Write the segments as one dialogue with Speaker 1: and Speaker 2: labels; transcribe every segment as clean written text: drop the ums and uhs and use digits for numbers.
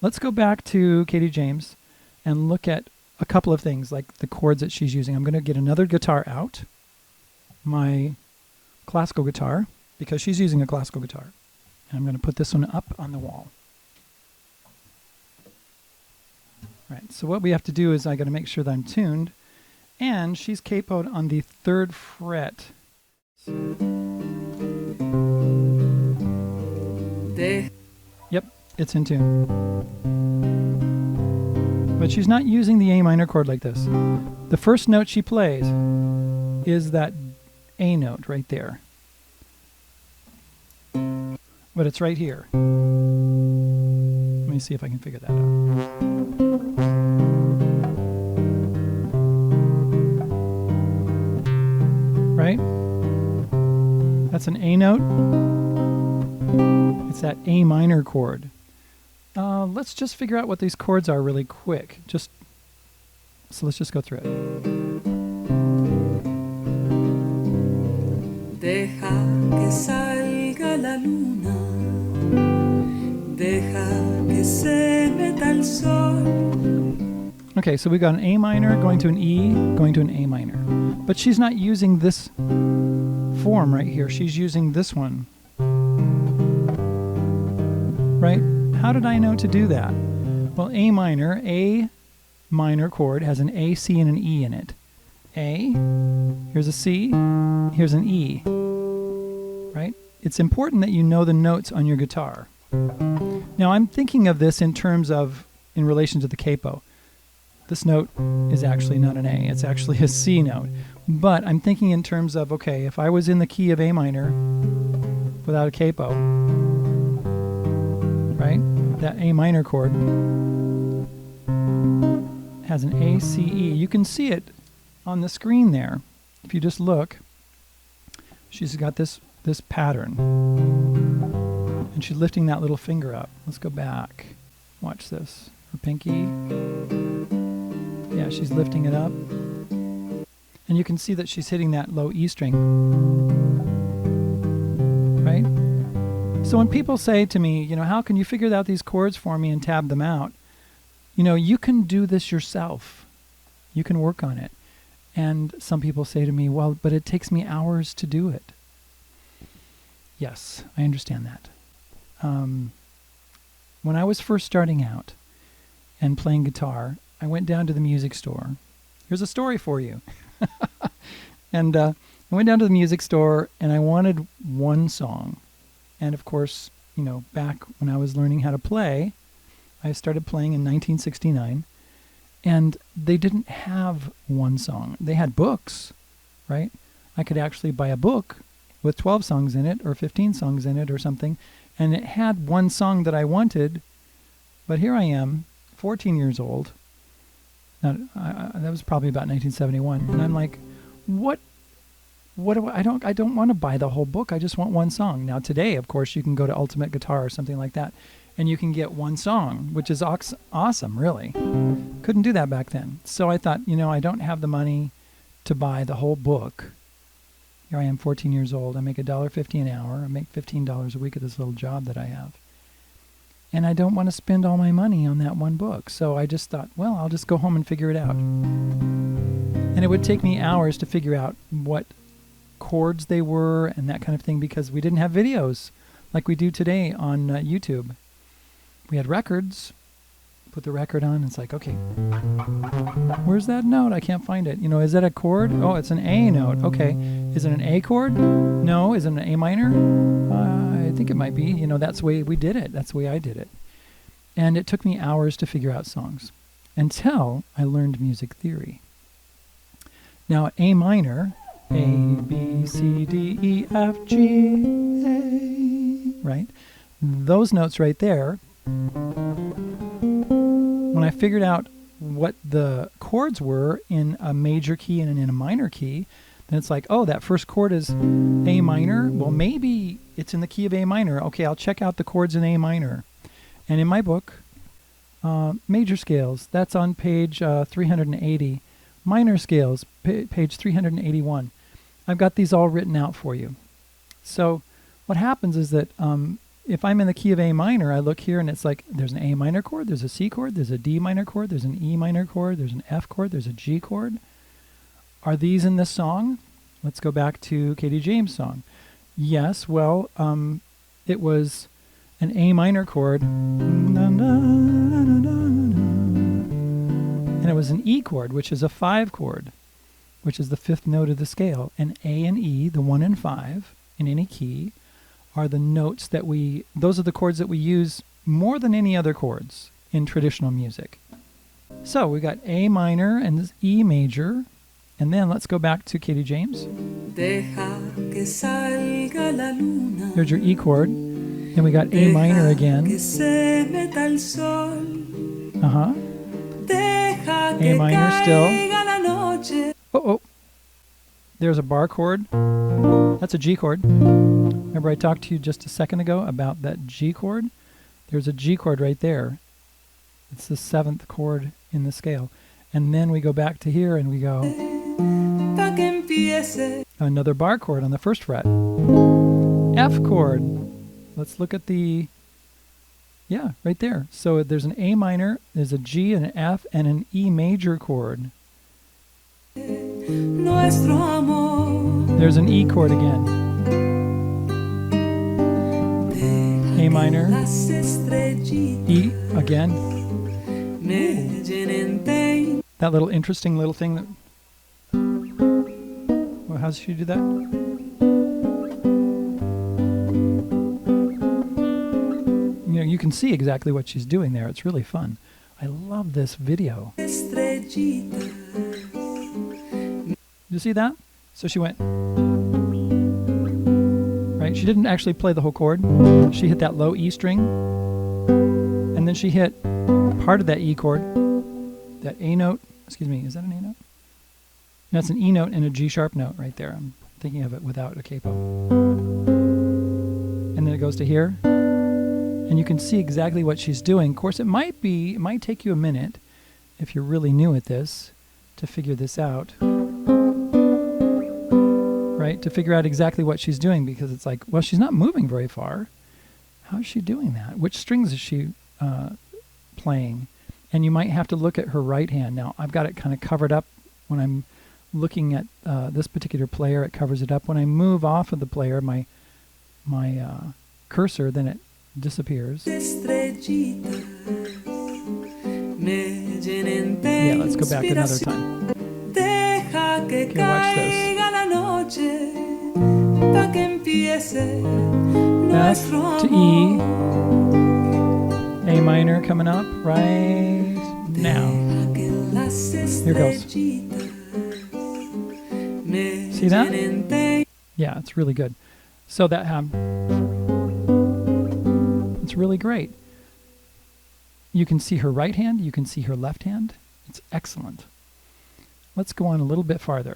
Speaker 1: let's go back to Katie James and look at a couple of things, like the chords that she's using. I'm going to get another guitar out, my classical guitar, because she's using a classical guitar. And I'm going to put this one up on the wall. Right, so what we have to do is I got to make sure that I'm tuned, and she's capoed on the 3rd fret. Yep, it's in tune. But she's not using the A minor chord like this. The first note she plays is that A note right there. But it's right here. Let me see if I can figure that out. Right? That's an A note. It's that A minor chord. Let's just figure out what these chords are really quick. So let's just go through it. Deja que salga la luna. Deja que se meta el sol. Okay, so we got an A minor going to an E, going to an A minor. But she's not using this form right here. She's using this one. Right? How did I know to do that? Well, A minor chord has an A, C, and an E in it. A, here's a C, here's an E. Right? It's important that you know the notes on your guitar. Now, I'm thinking of this in terms of, in relation to the capo. This note is actually not an A, it's actually a C note. But I'm thinking in terms of, okay, if I was in the key of A minor without a capo, right? That A minor chord has an A, C, E. You can see it on the screen there. If you just look, she's got this pattern. And she's lifting that little finger up. Let's go back. Watch this. Her pinky. Yeah, she's lifting it up. And you can see that she's hitting that low E string. Right? So when people say to me, you know, how can you figure out these chords for me and tab them out? You know, you can do this yourself. You can work on it. And some people say to me, well, but it takes me hours to do it. Yes, I understand that. When I was first starting out and playing guitar, I went down to the music store. Here's a story for you. And I went down to the music store and I wanted one song. And of course, you know, back when I was learning how to play, I started playing in 1969, and they didn't have one song. They had books, right? I could actually buy a book with 12 songs in it or 15 songs in it or something, and it had one song that I wanted. But here I am, 14 years old. Now, that was probably about 1971, and I'm like, what do I don't want to buy the whole book. I just want one song. Now today, of course, you can go to Ultimate Guitar or something like that, and you can get one song, which is awesome, really. Couldn't do that back then. So I thought, you know, I don't have the money to buy the whole book. Here I am, 14 years old. I make $1.50 an hour. I make $15 a week at this little job that I have. And I don't want to spend all my money on that one book. So I just thought, well, I'll just go home and figure it out. And it would take me hours to figure out what chords they were and that kind of thing, because we didn't have videos like we do today on YouTube. We had records. Put the record on, and it's like, okay, where's that note? I can't find it. You know, is that a chord? Oh, it's an A note. Okay. Is it an A chord? No. Is it an A minor? I think it might be. You know, that's the way we did it. That's the way I did it. And it took me hours to figure out songs until I learned music theory. Now, A minor, A, B, C, D, E, F, G, A, right? Those notes right there, when I figured out what the chords were in a major key and in a minor key, then it's like, oh, that first chord is A minor. Well, maybe it's in the key of A minor. Okay, I'll check out the chords in A minor. And in my book, major scales, that's on page 380. Minor scales, page 381. I've got these all written out for you. So what happens is that if I'm in the key of A minor, I look here and it's like there's an A minor chord, there's a C chord, there's a D minor chord, there's an E minor chord, there's an F chord, there's a G chord. Are these in this song? Let's go back to Katie James' song. Yes, well, it was an A minor chord, and it was an E chord, which is a 5 chord, which is the 5th note of the scale. And A and E, the 1 and 5, in any key, are the notes that those are the chords that we use more than any other chords in traditional music. So we got A minor and E major, and then let's go back to Katie James.
Speaker 2: Deja que salga la luna.
Speaker 1: There's your E chord. Then we got A minor again.
Speaker 2: Que se meta el sol. Deja que
Speaker 1: A minor still.
Speaker 2: caiga la noche.
Speaker 1: Oh. There's a bar chord. That's a G chord. Remember I talked to you just a second ago about that G chord? There's a G chord right there. It's the 7th chord in the scale. And then we go back to here and we go another bar chord on the 1st fret. F chord. Let's look at right there. So there's an A minor, there's a G and an F and an E major chord. There's an E chord again. A minor, E again. Ooh. That little interesting little thing that... Well, how does she do that? You know, you can see exactly what she's doing there. It's really fun. I love this video. You see that? So she went... Right? She didn't actually play the whole chord. She hit that low E string. And then she hit part of that E chord. That A note. Excuse me, is that an A note? That's an E note and a G sharp note right there. I'm thinking of it without a capo. And then it goes to here. And you can see exactly what she's doing. Of course, it might take you a minute, if you're really new at this, to figure this out. Right? To figure out exactly what she's doing, because it's like, well, she's not moving very far. How is she doing that? Which strings is she playing? And you might have to look at her right hand. Now, I've got it kind of covered up when I'm looking at this particular player. It covers it up. When I move off of the player, my cursor, then it disappears. Yeah, let's go back another time. Okay, watch this. F to E, A minor coming up right now. Here goes. See that? Yeah, it's really good. So that it's really great. You can see her right hand, you can see her left hand. It's excellent. Let's go on a little bit farther.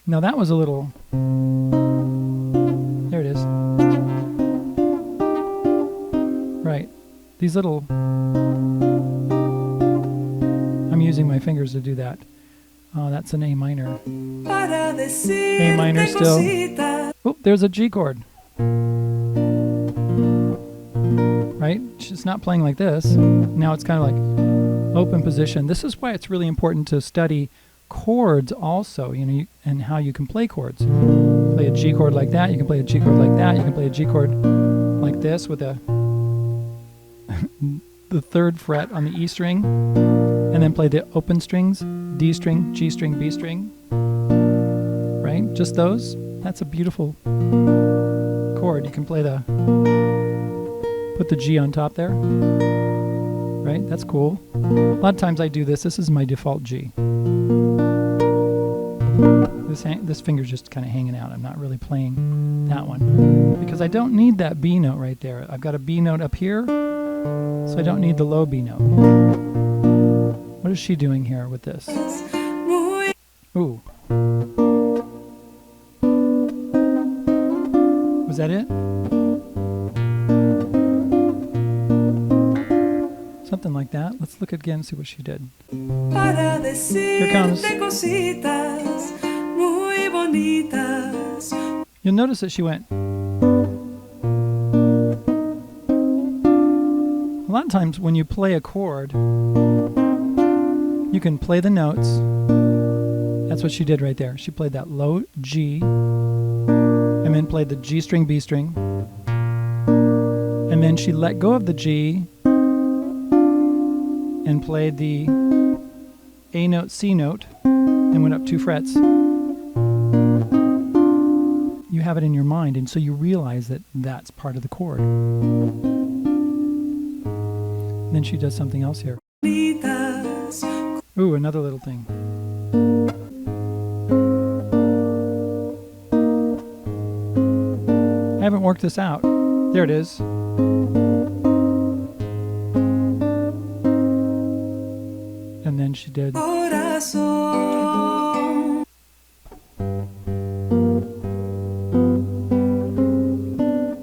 Speaker 1: Now that was a little... There it is. Right. These little... I'm using my fingers to do that. Oh, that's an A minor. A minor still. Oh, there's a G chord. Right? She's not playing like this. Now it's kind of like open position. This is why it's really important to study chords also, you know, and how you can play chords. Play a G chord like that, you can play a G chord like that, you can play a G chord like this with the 3rd fret on the E string, and then play the open strings, D string, G string, B string, right? Just those. That's a beautiful chord. You can play put the G on top there, right? That's cool. A lot of times I do this. This is my default G. This finger's just kind of hanging out. I'm not really playing that one because I don't need that B note right there. I've got a B note up here, so I don't need the low B note. What is she doing here with this? Ooh. Was that it? Something like that. Let's look again and see what she did. Here comes. You'll notice that she went. A lot of times when you play a chord, you can play the notes. That's what she did right there. She played that low G, and then played the G string, B string, and then she let go of the G and played the A note, C note, and went up 2 frets. You have it in your mind, and so you realize that that's part of the chord. And then she does something else here. Ooh, another little thing. I haven't worked this out. There it is. And then she did.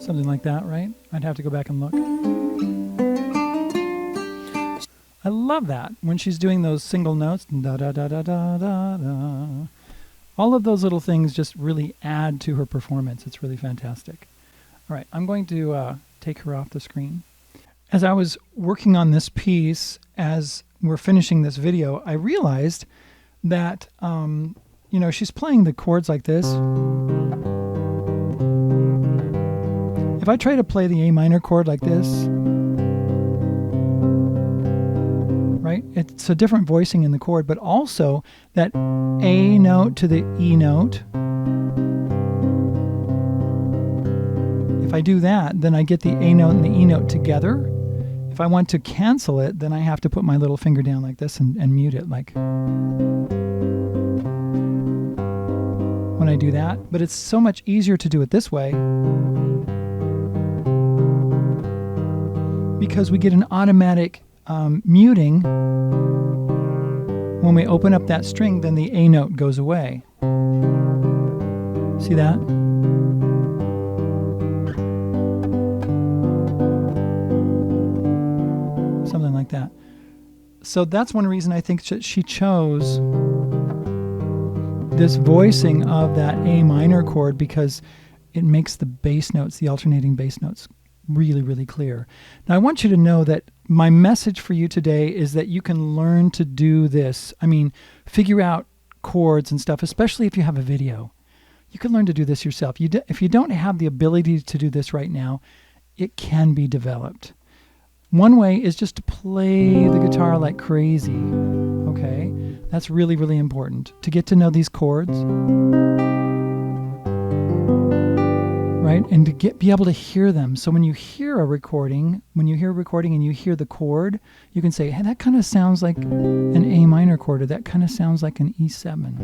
Speaker 1: Something like that, right? I'd have to go back and look. I love that when she's doing those single notes. Da da da da da da da. All of those little things just really add to her performance. It's really fantastic. All right, I'm going to take her off the screen. As I was working on this piece, as we're finishing this video, I realized that, she's playing the chords like this. If I try to play the A minor chord like this, right, it's a different voicing in the chord, but also that A note to the E note. If I do that, then I get the A note and the E note together. If I want to cancel it, then I have to put my little finger down like this and mute it, like when I do that. But it's so much easier to do it this way because we get an automatic muting. When we open up that string, then the A note goes away. See that? Something like that. So that's one reason I think she chose this voicing of that A minor chord, because it makes the bass notes, the alternating bass notes, really, really clear. Now I want you to know that my message for you today is that you can learn to do this. I mean, figure out chords and stuff, especially if you have a video. You can learn to do this yourself. If you don't have the ability to do this right now, it can be developed. One way is just to play the guitar like crazy, okay? That's really, really important, to get to know these chords, right? And to be able to hear them. So when you hear a recording, and you hear the chord, you can say, hey, that kind of sounds like an A minor chord, or that kind of sounds like an E7.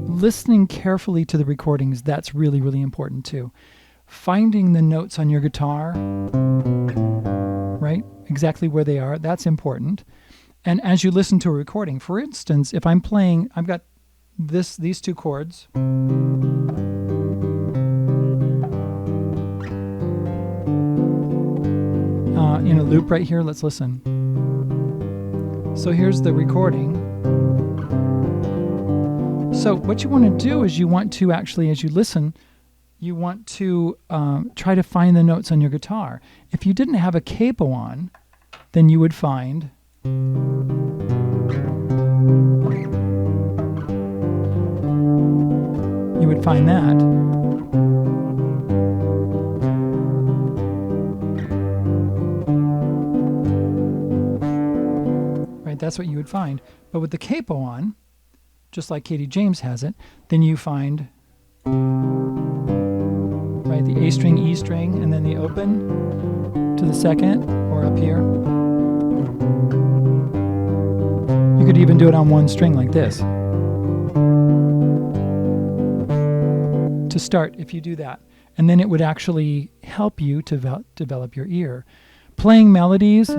Speaker 1: Listening carefully to the recordings, that's really, really important too. Finding the notes on your guitar, right? Exactly where they are. That's important. And as you listen to a recording, for instance, if I'm playing, I've got these 2 chords. In a loop right here. Let's listen. So here's the recording. So what you want to do is you want to actually, as you listen, you want to try to find the notes on your guitar. If you didn't have a capo on, then you would find that. Right, that's what you would find. But with the capo on, just like Katie James has it, then you find right, the A string, E string, and then the open to the second, or up here. You could even do it on one string like this. To start, if you do that. And then it would actually help you to develop your ear. Playing melodies,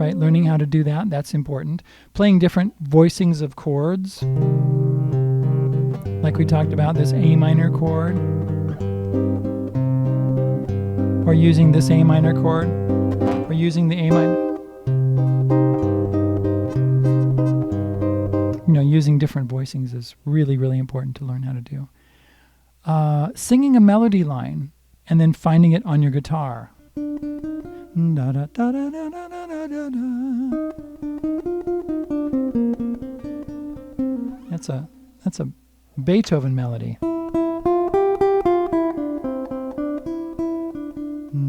Speaker 1: right, learning how to do that, that's important. Playing different voicings of chords, like we talked about, this A minor chord, or using this A minor chord, or using the A minor, using different voicings is really, really important to learn how to do. Singing a melody line, and then finding it on your guitar. Da, da, da, da, da, da, da, da, da. That's a Beethoven melody.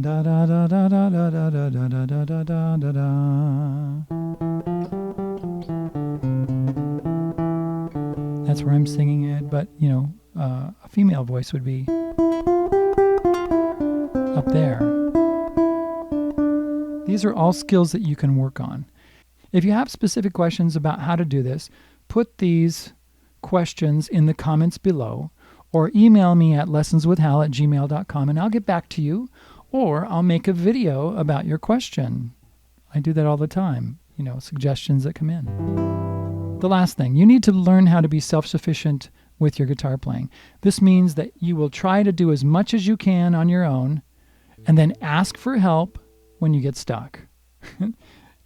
Speaker 1: Da da da da da da da da da da da da da da. That's where I'm singing it, but a female voice would be up there. These are all skills that you can work on. If you have specific questions about how to do this, put these questions in the comments below, or email me at lessonswithhal@gmail.com and I'll get back to you, or I'll make a video about your question. I do that all the time, suggestions that come in. The last thing, you need to learn how to be self-sufficient with your guitar playing. This means that you will try to do as much as you can on your own and then ask for help when you get stuck.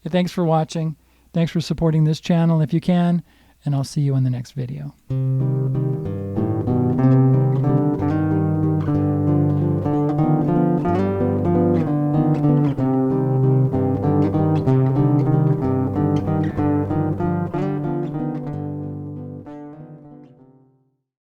Speaker 1: Thanks for watching. Thanks for supporting this channel if you can, and I'll see you in the next video.